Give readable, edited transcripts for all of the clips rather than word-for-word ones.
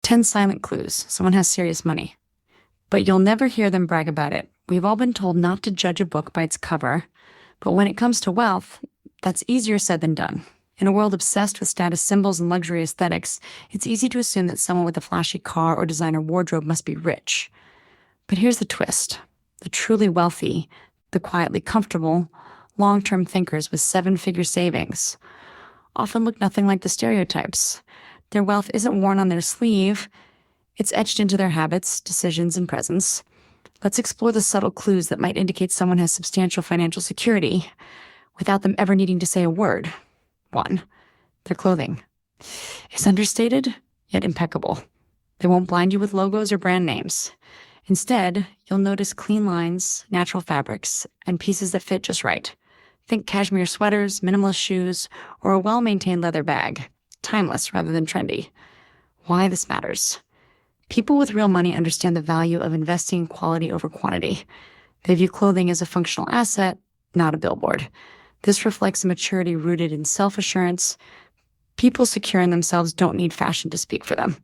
10 silent clues someone has serious money. But you'll never hear them brag about it. We've all been told not to judge a book by its cover, but when it comes to wealth, that's easier said than done. In a world obsessed with status symbols and luxury aesthetics, it's easy to assume that someone with a flashy car or designer wardrobe must be rich. But here's the twist. The truly wealthy, the quietly comfortable, long-term thinkers with seven-figure savings often look nothing like the stereotypes. Their wealth isn't worn on their sleeve. It's etched into their habits, decisions, and presence. Let's explore the subtle clues that might indicate someone has substantial financial security without them ever needing to say a word. 1. Their clothing is understated, yet impeccable. They won't blind you with logos or brand names. Instead, you'll notice clean lines, natural fabrics, and pieces that fit just right. Think cashmere sweaters, minimalist shoes, or a well-maintained leather bag. Timeless rather than trendy. Why this matters. People with real money understand the value of investing in quality over quantity. They view clothing as a functional asset, not a billboard. This reflects a maturity rooted in self-assurance. People secure in themselves don't need fashion to speak for them.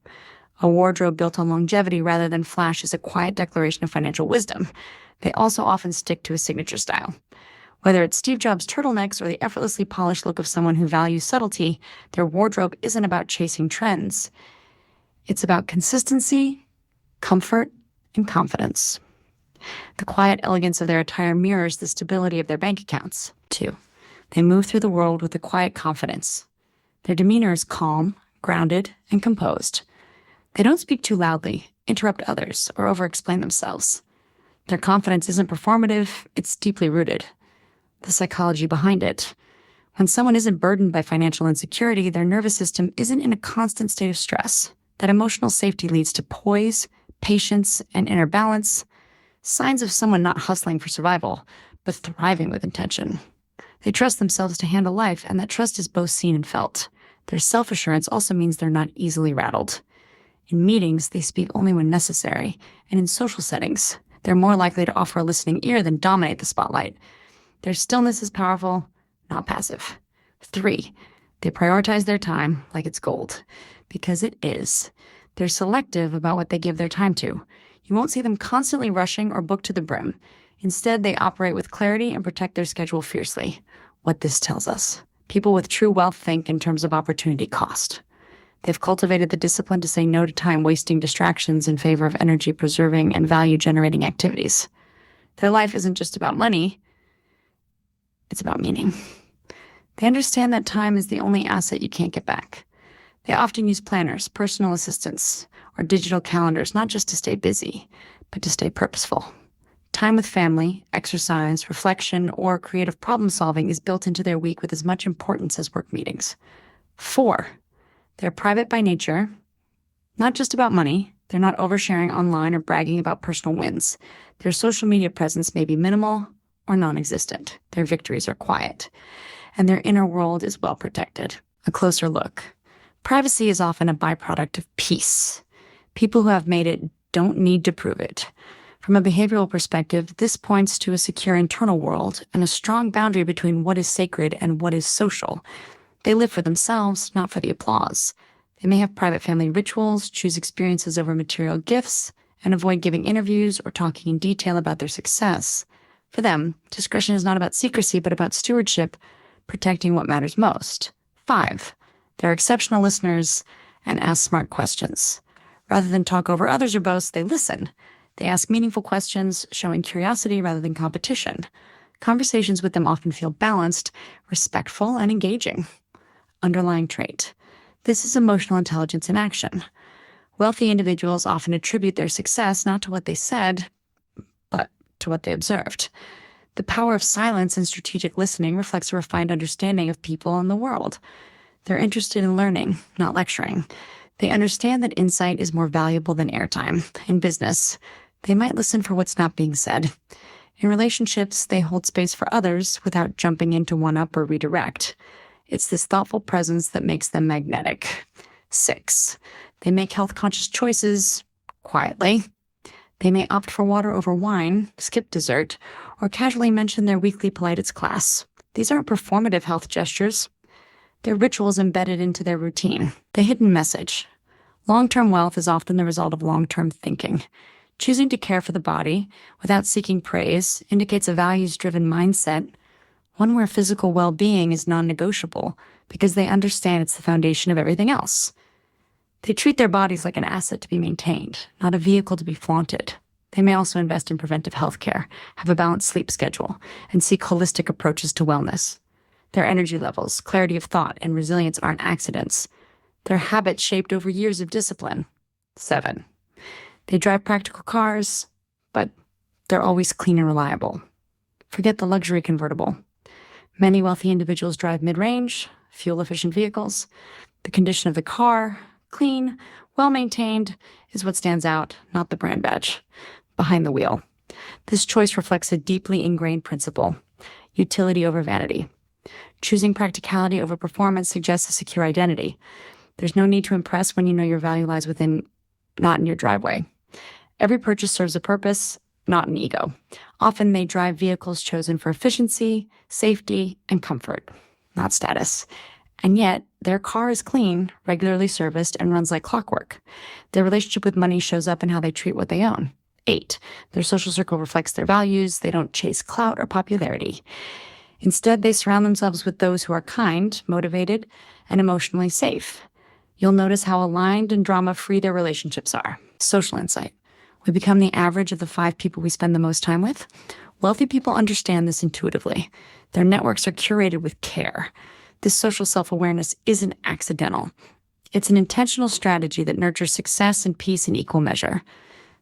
A wardrobe built on longevity rather than flash is a quiet declaration of financial wisdom. They also often stick to a signature style. Whether it's Steve Jobs' turtlenecks or the effortlessly polished look of someone who values subtlety, their wardrobe isn't about chasing trends. It's about consistency, comfort, and confidence. The quiet elegance of their attire mirrors the stability of their bank accounts. 2. They move through the world with a quiet confidence. Their demeanor is calm, grounded, and composed. They don't speak too loudly, interrupt others, or over-explain themselves. Their confidence isn't performative, it's deeply rooted. The psychology behind it. When someone isn't burdened by financial insecurity, their nervous system isn't in a constant state of stress. That emotional safety leads to poise, patience, and inner balance, signs of someone not hustling for survival, but thriving with intention. They trust themselves to handle life, and that trust is both seen and felt. Their self-assurance also means they're not easily rattled. In meetings, they speak only when necessary, and in social settings, they're more likely to offer a listening ear than dominate the spotlight. Their stillness is powerful, not passive. 3, they prioritize their time like it's gold, because it is. They're selective about what they give their time to. You won't see them constantly rushing or booked to the brim. Instead, they operate with clarity and protect their schedule fiercely. What this tells us. People with true wealth think in terms of opportunity cost. They've cultivated the discipline to say no to time-wasting distractions in favor of energy-preserving and value-generating activities. Their life isn't just about money. It's about meaning. They understand that time is the only asset you can't get back. They often use planners, personal assistants, or digital calendars, not just to stay busy, but to stay purposeful. Time with family, exercise, reflection, or creative problem solving is built into their week with as much importance as work meetings. 4, they're private by nature, not just about money. They're not oversharing online or bragging about personal wins. Their social media presence may be minimal or non-existent. Their victories are quiet, and their inner world is well protected. A closer look. Privacy is often a byproduct of peace. People who have made it don't need to prove it. From a behavioral perspective, this points to a secure internal world and a strong boundary between what is sacred and what is social. They live for themselves, not for the applause. They may have private family rituals, choose experiences over material gifts, and avoid giving interviews or talking in detail about their success. For them, discretion is not about secrecy, but about stewardship, protecting what matters most. 5, they're exceptional listeners and ask smart questions. Rather than talk over others or boast, they listen. They ask meaningful questions, showing curiosity rather than competition. Conversations with them often feel balanced, respectful, and engaging. Underlying trait. This is emotional intelligence in action. Wealthy individuals often attribute their success not to what they said, but to what they observed. The power of silence and strategic listening reflects a refined understanding of people and the world. They're interested in learning, not lecturing. They understand that insight is more valuable than airtime. In business, they might listen for what's not being said. In relationships, they hold space for others without jumping in to one-up or redirect. It's this thoughtful presence that makes them magnetic. 6, they make health-conscious choices quietly. They may opt for water over wine, skip dessert, or casually mention their weekly Pilates class. These aren't performative health gestures. They're rituals embedded into their routine. The hidden message. Long-term wealth is often the result of long-term thinking. Choosing to care for the body without seeking praise indicates a values-driven mindset, one where physical well-being is non-negotiable because they understand it's the foundation of everything else. They treat their bodies like an asset to be maintained, not a vehicle to be flaunted. They may also invest in preventive health care, have a balanced sleep schedule, and seek holistic approaches to wellness. Their energy levels, clarity of thought, and resilience aren't accidents. They're habits shaped over years of discipline. 7. They drive practical cars, but they're always clean and reliable. Forget the luxury convertible. Many wealthy individuals drive mid-range, fuel-efficient vehicles. The condition of the car, clean, well-maintained, is what stands out, not the brand badge behind the wheel. This choice reflects a deeply ingrained principle: utility over vanity. Choosing practicality over performance suggests a secure identity. There's no need to impress when you know your value lies within, not in your driveway. Every purchase serves a purpose, not an ego. Often they drive vehicles chosen for efficiency, safety, and comfort, not status. And yet, their car is clean, regularly serviced, and runs like clockwork. Their relationship with money shows up in how they treat what they own. 8. Their social circle reflects their values. They don't chase clout or popularity. Instead, they surround themselves with those who are kind, motivated, and emotionally safe. You'll notice how aligned and drama-free their relationships are. Social insight. We become the average of the 5 people we spend the most time with. Wealthy people understand this intuitively. Their networks are curated with care. This social self-awareness isn't accidental. It's an intentional strategy that nurtures success and peace in equal measure.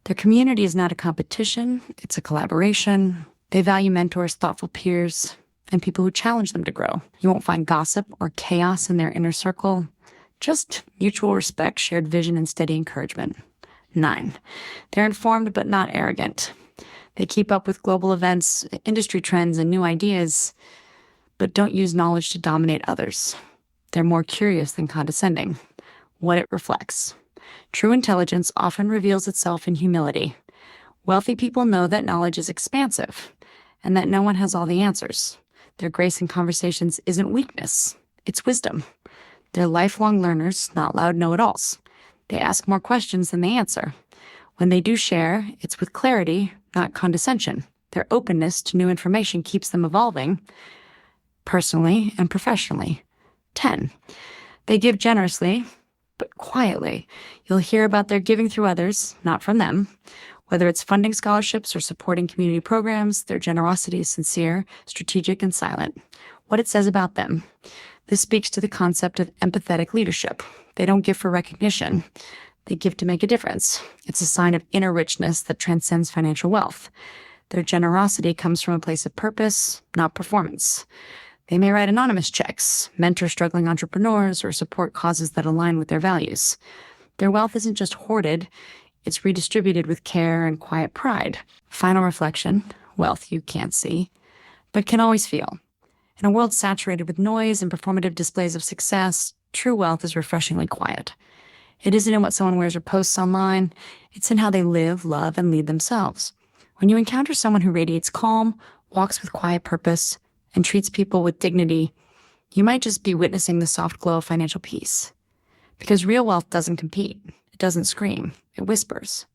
Their community is not a competition, it's a collaboration. They value mentors, thoughtful peers, and people who challenge them to grow. You won't find gossip or chaos in their inner circle, just mutual respect, shared vision, and steady encouragement. 9. They're informed but not arrogant. They keep up with global events, industry trends, and new ideas, but don't use knowledge to dominate others. They're more curious than condescending. What it reflects. True intelligence often reveals itself in humility. Wealthy people know that knowledge is expansive and that no one has all the answers. Their grace in conversations isn't weakness, it's wisdom. They're lifelong learners, not loud know-it-alls. They ask more questions than they answer. When they do share, it's with clarity, not condescension. Their openness to new information keeps them evolving, personally and professionally. 10. They give generously, but quietly. You'll hear about their giving through others, not from them. Whether it's funding scholarships or supporting community programs, their generosity is sincere, strategic, and silent. What it says about them. This speaks to the concept of empathetic leadership. They don't give for recognition. They give to make a difference. It's a sign of inner richness that transcends financial wealth. Their generosity comes from a place of purpose, not performance. They may write anonymous checks, mentor struggling entrepreneurs, or support causes that align with their values. Their wealth isn't just hoarded, it's redistributed with care and quiet pride. Final reflection: wealth you can't see, but can always feel. In a world saturated with noise and performative displays of success, true wealth is refreshingly quiet. It isn't in what someone wears or posts online, it's in how they live, love, and lead themselves. When you encounter someone who radiates calm, walks with quiet purpose, and treats people with dignity, you might just be witnessing the soft glow of financial peace. Because real wealth doesn't compete, it doesn't scream, it whispers.